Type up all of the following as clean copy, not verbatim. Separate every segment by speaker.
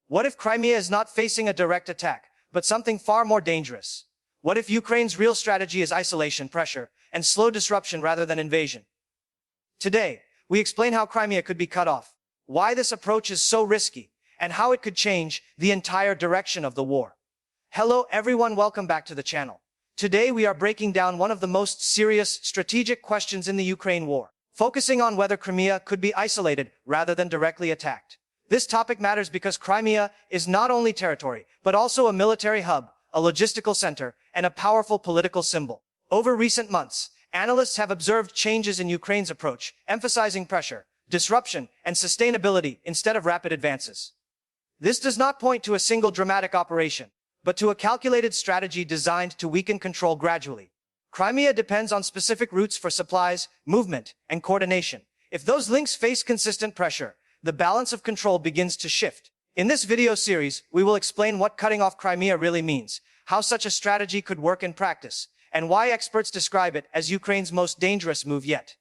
Speaker 1: What if Crimea is not facing a direct attack, but something far more dangerous? What if Ukraine's real strategy is isolation, pressure, and slow disruption rather than invasion? Today, we explain how Crimea could be cut off, why this approach is so risky, and how it could change the entire direction of the war. Hello everyone, welcome back to the channel. Today we are breaking down one of the most serious strategic questions in the Ukraine war, focusing on whether Crimea could be isolated rather than directly attacked. This topic matters because Crimea is not only territory, but also a military hub, a logistical center, and a powerful political symbol. Over recent months, analysts have observed changes in Ukraine's approach, emphasizing pressure, disruption, and sustainability instead of rapid advances. This does not point to a single dramatic operation, but to a calculated strategy designed to weaken control gradually. Crimea depends on specific routes for supplies, movement, and coordination. If those links face consistent pressure, the balance of control begins to shift. In this video series, we will explain what cutting off Crimea really means, how such a strategy could work in practice, and why experts describe it as Ukraine's most dangerous move yet.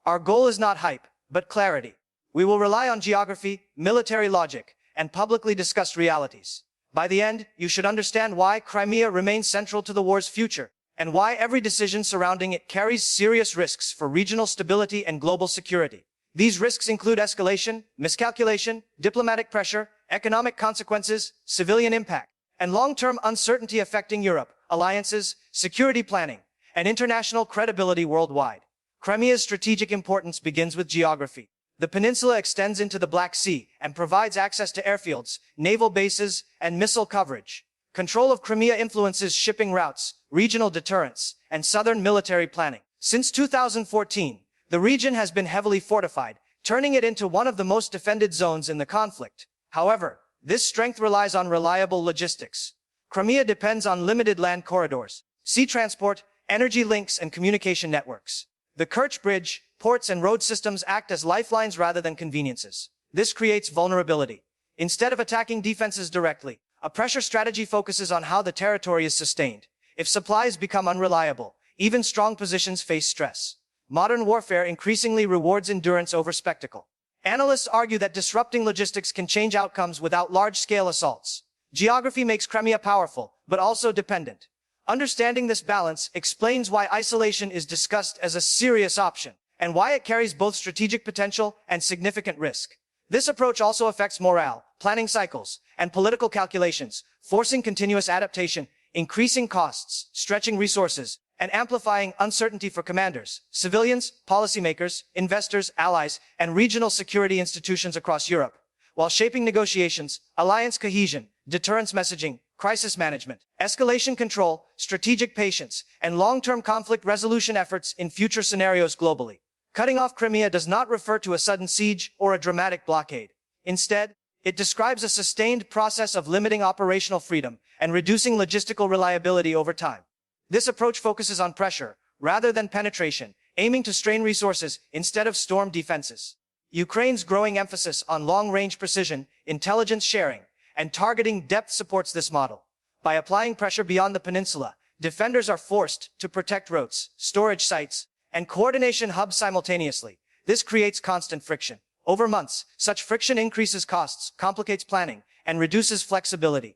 Speaker 1: Our goal is not hype, but clarity. We will rely on geography, military logic, and publicly discussed realities. By the end, you should understand why Crimea remains central to the war's future, and why every decision surrounding it carries serious risks for regional stability and global security. These risks include escalation, miscalculation, diplomatic pressure, economic consequences, civilian impact, and long-term uncertainty affecting Europe, alliances, security planning, and international credibility worldwide. Crimea's strategic importance begins with geography. The peninsula extends into the Black Sea and provides access to airfields, naval bases, and missile coverage. Control of Crimea influences shipping routes, regional deterrence, and southern military planning. Since 2014, the region has been heavily fortified, turning it into one of the most defended zones in the conflict. However, this strength relies on reliable logistics. Crimea depends on limited land corridors, sea transport, energy links, and communication networks. The Kerch Bridge, ports, and road systems act as lifelines rather than conveniences. This creates vulnerability. Instead of attacking defenses directly, a pressure strategy focuses on how the territory is sustained. If supplies become unreliable, even strong positions face stress. Modern warfare increasingly rewards endurance over spectacle. Analysts argue that disrupting logistics can change outcomes without large-scale assaults. Geography makes Crimea powerful, but also dependent. Understanding this balance explains why isolation is discussed as a serious option, and why it carries both strategic potential and significant risk. This approach also affects morale, planning cycles, and political calculations, forcing continuous adaptation, increasing costs, stretching resources, and amplifying uncertainty for commanders, civilians, policymakers, investors, allies, and regional security institutions across Europe, while shaping negotiations, alliance cohesion, deterrence messaging, crisis management, escalation control, strategic patience, and long-term conflict resolution efforts in future scenarios globally. Cutting off Crimea does not refer to a sudden siege or a dramatic blockade. Instead, it describes a sustained process of limiting operational freedom and reducing logistical reliability over time. This approach focuses on pressure, rather than penetration, aiming to strain resources instead of storm defenses. Ukraine's growing emphasis on long-range precision, intelligence sharing, and targeting depth supports this model. By applying pressure beyond the peninsula, defenders are forced to protect routes, storage sites, and coordination hubs simultaneously. This creates constant friction. Over months, such friction increases costs, complicates planning, and reduces flexibility.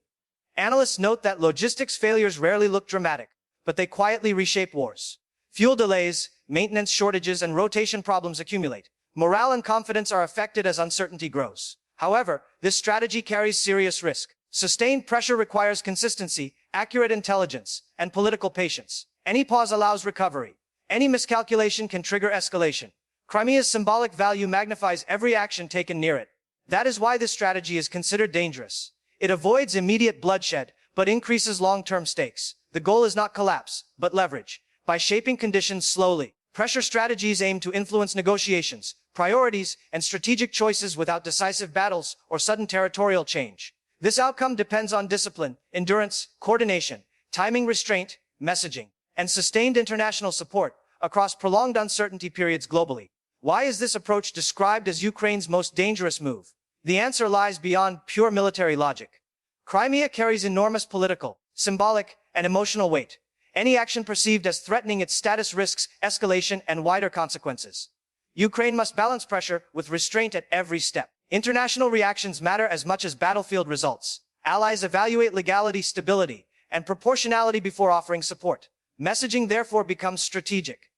Speaker 1: Analysts note that logistics failures rarely look dramatic, but they quietly reshape wars. Fuel delays, maintenance shortages, and rotation problems accumulate. Morale and confidence are affected as uncertainty grows. However, this strategy carries serious risk. Sustained pressure requires consistency, accurate intelligence, and political patience. Any pause allows recovery. Any miscalculation can trigger escalation. Crimea's symbolic value magnifies every action taken near it. That is why this strategy is considered dangerous. It avoids immediate bloodshed, but increases long-term stakes. The goal is not collapse, but leverage. By shaping conditions slowly, pressure strategies aim to influence negotiations, priorities, and strategic choices without decisive battles or sudden territorial change. This outcome depends on discipline, endurance, coordination, timing restraint, messaging, and sustained international support across prolonged uncertainty periods globally. Why is this approach described as Ukraine's most dangerous move? The answer lies beyond pure military logic. Crimea carries enormous political, symbolic, and emotional weight. Any action perceived as threatening its status risks escalation and wider consequences. Ukraine must balance pressure with restraint at every step. International reactions matter as much as battlefield results. Allies evaluate legality, stability, and proportionality before offering support. Messaging therefore becomes strategic.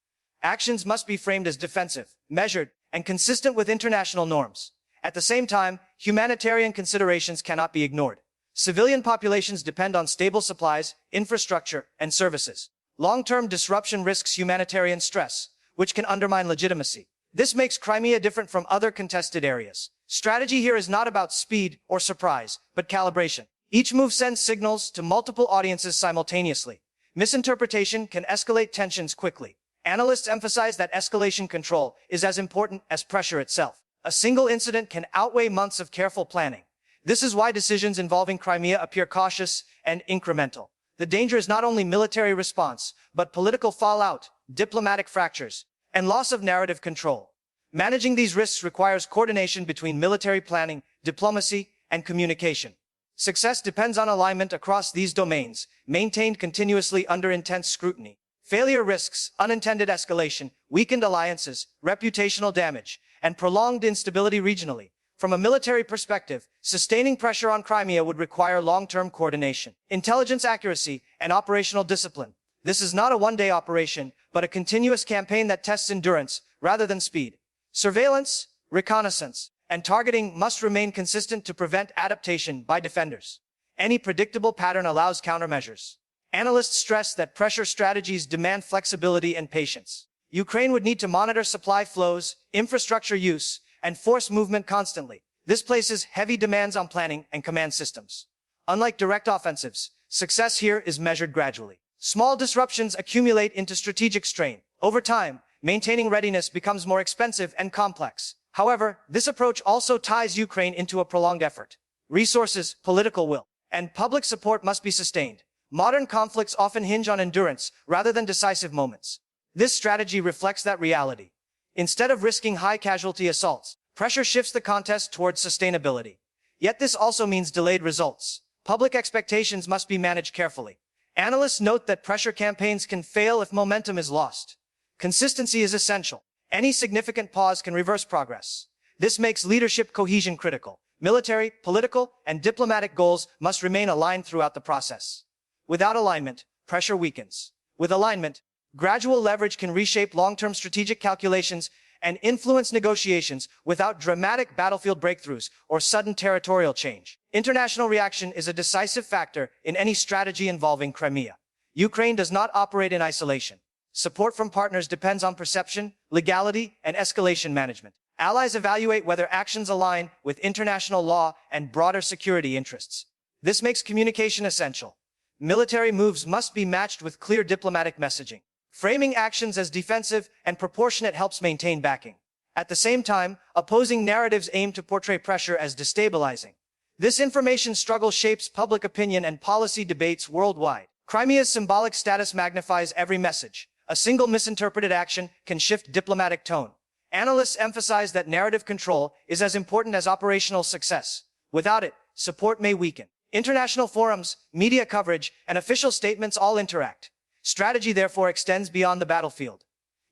Speaker 1: Actions must be framed as defensive, measured, and consistent with international norms. At the same time, humanitarian considerations cannot be ignored. Civilian populations depend on stable supplies, infrastructure, and services. Long-term disruption risks humanitarian stress, which can undermine legitimacy. This makes Crimea different from other contested areas. Strategy here is not about speed or surprise, but calibration. Each move sends signals to multiple audiences simultaneously. Misinterpretation can escalate tensions quickly. Analysts emphasize that escalation control is as important as pressure itself. A single incident can outweigh months of careful planning. This is why decisions involving Crimea appear cautious and incremental. The danger is not only military response, but political fallout, diplomatic fractures, and loss of narrative control. Managing these risks requires coordination between military planning, diplomacy, and communication. Success depends on alignment across these domains, maintained continuously under intense scrutiny. Failure risks unintended escalation, weakened alliances, reputational damage, and prolonged instability regionally. From a military perspective, sustaining pressure on Crimea would require long-term coordination, intelligence accuracy, and operational discipline. This is not a one-day operation, but a continuous campaign that tests endurance rather than speed. Surveillance, reconnaissance, and targeting must remain consistent to prevent adaptation by defenders. Any predictable pattern allows countermeasures. Analysts stress that pressure strategies demand flexibility and patience. Ukraine would need to monitor supply flows, infrastructure use, and force movement constantly. This places heavy demands on planning and command systems. Unlike direct offensives, success here is measured gradually. Small disruptions accumulate into strategic strain. Over time, maintaining readiness becomes more expensive and complex. However, this approach also ties Ukraine into a prolonged effort. Resources, political will, and public support must be sustained. Modern conflicts often hinge on endurance rather than decisive moments. This strategy reflects that reality. Instead of risking high-casualty assaults, pressure shifts the contest towards sustainability. Yet this also means delayed results. Public expectations must be managed carefully. Analysts note that pressure campaigns can fail if momentum is lost. Consistency is essential. Any significant pause can reverse progress. This makes leadership cohesion critical. Military, political, and diplomatic goals must remain aligned throughout the process. Without alignment, pressure weakens. With alignment, gradual leverage can reshape long-term strategic calculations and influence negotiations without dramatic battlefield breakthroughs or sudden territorial change. International reaction is a decisive factor in any strategy involving Crimea. Ukraine does not operate in isolation. Support from partners depends on perception, legality, and escalation management. Allies evaluate whether actions align with international law and broader security interests. This makes communication essential. Military moves must be matched with clear diplomatic messaging. Framing actions as defensive and proportionate helps maintain backing. At the same time, opposing narratives aim to portray pressure as destabilizing. This information struggle shapes public opinion and policy debates worldwide. Crimea's symbolic status magnifies every message. A single misinterpreted action can shift diplomatic tone. Analysts emphasize that narrative control is as important as operational success. Without it, support may weaken. International forums, media coverage, and official statements all interact. Strategy therefore extends beyond the battlefield.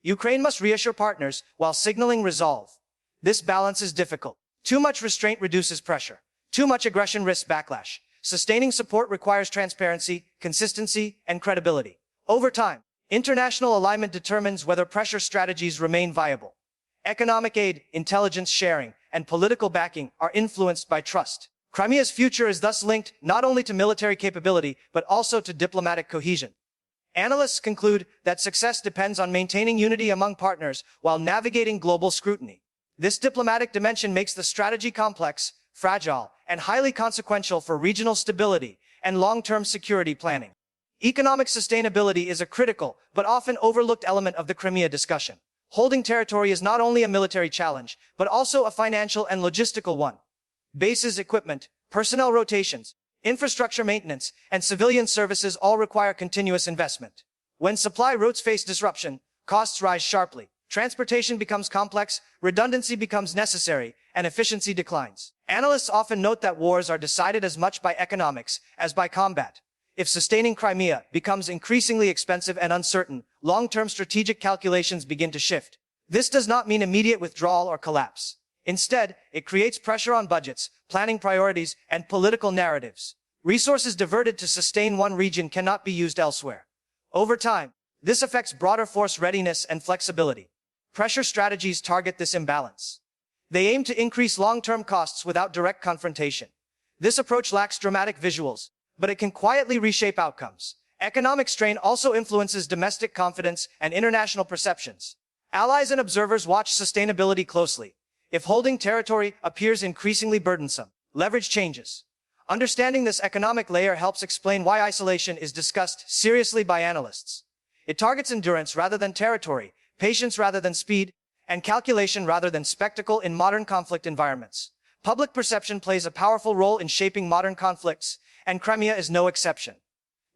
Speaker 1: Ukraine must reassure partners while signaling resolve. This balance is difficult. Too much restraint reduces pressure. Too much aggression risks backlash. Sustaining support requires transparency, consistency, and credibility. Over time, international alignment determines whether pressure strategies remain viable. Economic aid, intelligence sharing, and political backing are influenced by trust. Crimea's future is thus linked not only to military capability, but also to diplomatic cohesion. Analysts conclude that success depends on maintaining unity among partners while navigating global scrutiny. This diplomatic dimension makes the strategy complex, fragile, and highly consequential for regional stability and long-term security planning. Economic sustainability is a critical, but often overlooked element of the Crimea discussion. Holding territory is not only a military challenge, but also a financial and logistical one. Bases, equipment, personnel rotations, infrastructure maintenance, and civilian services all require continuous investment. When supply routes face disruption, costs rise sharply. Transportation becomes complex, redundancy becomes necessary, and efficiency declines. Analysts often note that wars are decided as much by economics as by combat. If sustaining Crimea becomes increasingly expensive and uncertain, long-term strategic calculations begin to shift. This does not mean immediate withdrawal or collapse. Instead, it creates pressure on budgets, planning priorities, and political narratives. Resources diverted to sustain one region cannot be used elsewhere. Over time, this affects broader force readiness and flexibility. Pressure strategies target this imbalance. They aim to increase long-term costs without direct confrontation. This approach lacks dramatic visuals, but it can quietly reshape outcomes. Economic strain also influences domestic confidence and international perceptions. Allies and observers watch sustainability closely. If holding territory appears increasingly burdensome, leverage changes. Understanding this economic layer helps explain why isolation is discussed seriously by analysts. It targets endurance rather than territory, patience rather than speed, and calculation rather than spectacle in modern conflict environments. Public perception plays a powerful role in shaping modern conflicts, and Crimea is no exception.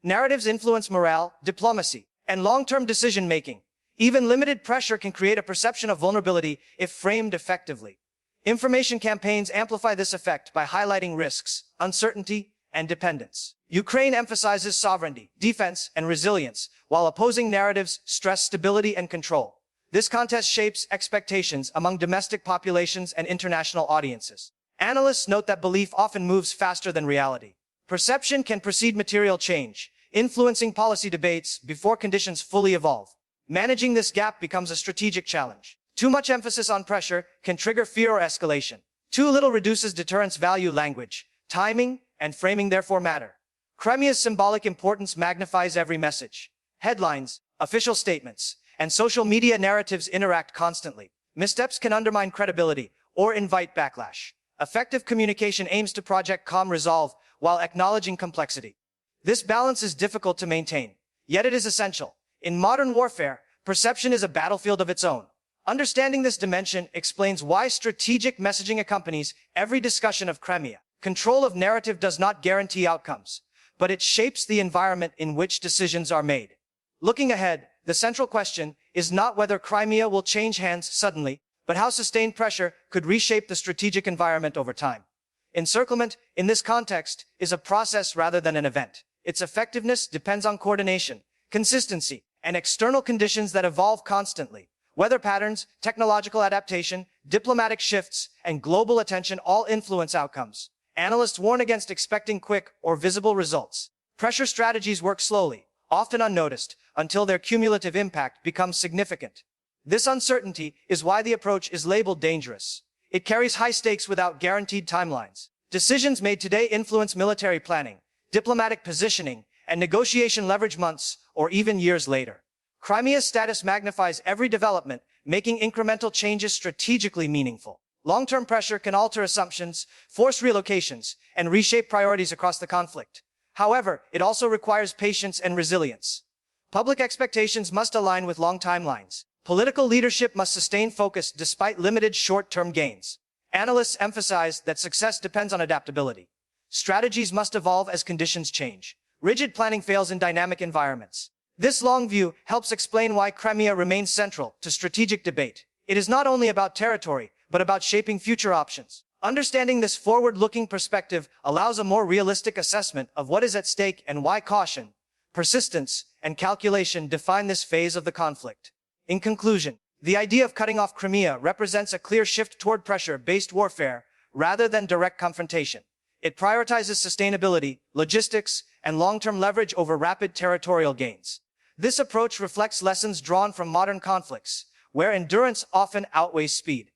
Speaker 1: Narratives influence morale, diplomacy, and long-term decision-making. Even limited pressure can create a perception of vulnerability if framed effectively. Information campaigns amplify this effect by highlighting risks, uncertainty, and dependence. Ukraine emphasizes sovereignty, defense, and resilience, while opposing narratives stress stability and control. This contest shapes expectations among domestic populations and international audiences. Analysts note that belief often moves faster than reality. Perception can precede material change, influencing policy debates before conditions fully evolve. Managing this gap becomes a strategic challenge. Too much emphasis on pressure can trigger fear or escalation. Too little reduces deterrence value. Language, timing, and framing therefore matter. Crimea's symbolic importance magnifies every message. Headlines, official statements, and social media narratives interact constantly. Missteps can undermine credibility or invite backlash. Effective communication aims to project calm resolve while acknowledging complexity. This balance is difficult to maintain, yet it is essential. In modern warfare, perception is a battlefield of its own. Understanding this dimension explains why strategic messaging accompanies every discussion of Crimea. Control of narrative does not guarantee outcomes, but it shapes the environment in which decisions are made. Looking ahead, the central question is not whether Crimea will change hands suddenly, but how sustained pressure could reshape the strategic environment over time. Encirclement, in this context, is a process rather than an event. Its effectiveness depends on coordination, consistency, and external conditions that evolve constantly. Weather patterns, technological adaptation, diplomatic shifts, and global attention all influence outcomes. Analysts warn against expecting quick or visible results. Pressure strategies work slowly, often unnoticed, until their cumulative impact becomes significant. This uncertainty is why the approach is labeled dangerous. It carries high stakes without guaranteed timelines. Decisions made today influence military planning, diplomatic positioning, and negotiation leverage months or even years later. Crimea's status magnifies every development, making incremental changes strategically meaningful. Long-term pressure can alter assumptions, force relocations, and reshape priorities across the conflict. However, it also requires patience and resilience. Public expectations must align with long timelines. Political leadership must sustain focus despite limited short-term gains. Analysts emphasize that success depends on adaptability. Strategies must evolve as conditions change. Rigid planning fails in dynamic environments. This long view helps explain why Crimea remains central to strategic debate. It is not only about territory, but about shaping future options. Understanding this forward-looking perspective allows a more realistic assessment of what is at stake and why caution, persistence, and calculation define this phase of the conflict. In conclusion, the idea of cutting off Crimea represents a clear shift toward pressure-based warfare rather than direct confrontation. It prioritizes sustainability, logistics, and long-term leverage over rapid territorial gains. This approach reflects lessons drawn from modern conflicts, where endurance often outweighs speed.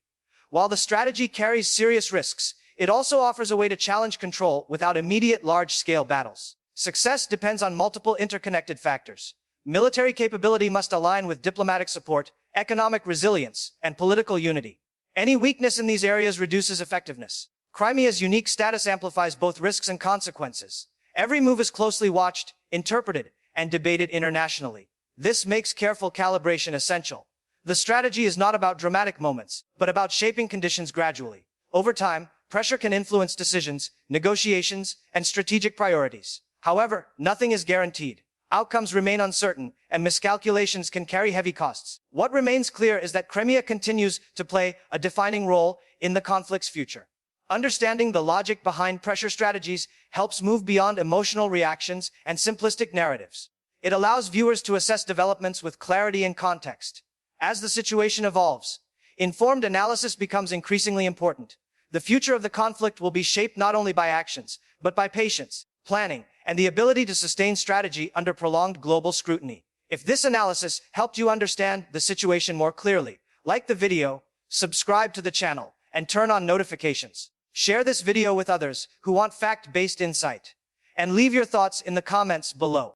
Speaker 1: While the strategy carries serious risks, it also offers a way to challenge control without immediate large-scale battles. Success depends on multiple interconnected factors. Military capability must align with diplomatic support, economic resilience, and political unity. Any weakness in these areas reduces effectiveness. Crimea's unique status amplifies both risks and consequences. Every move is closely watched, interpreted, and debated internationally. This makes careful calibration essential. The strategy is not about dramatic moments, but about shaping conditions gradually. Over time, pressure can influence decisions, negotiations, and strategic priorities. However, nothing is guaranteed. Outcomes remain uncertain, and miscalculations can carry heavy costs. What remains clear is that Crimea continues to play a defining role in the conflict's future. Understanding the logic behind pressure strategies helps move beyond emotional reactions and simplistic narratives. It allows viewers to assess developments with clarity and context. As the situation evolves, Informed analysis becomes increasingly important. The future of the conflict will be shaped not only by actions, but by patience, planning, and the ability to sustain strategy under prolonged global scrutiny. If this analysis helped you understand the situation more clearly, like the video, subscribe to the channel, and turn on notifications. Share this video with others who want fact-based insight. And leave your thoughts in the comments below.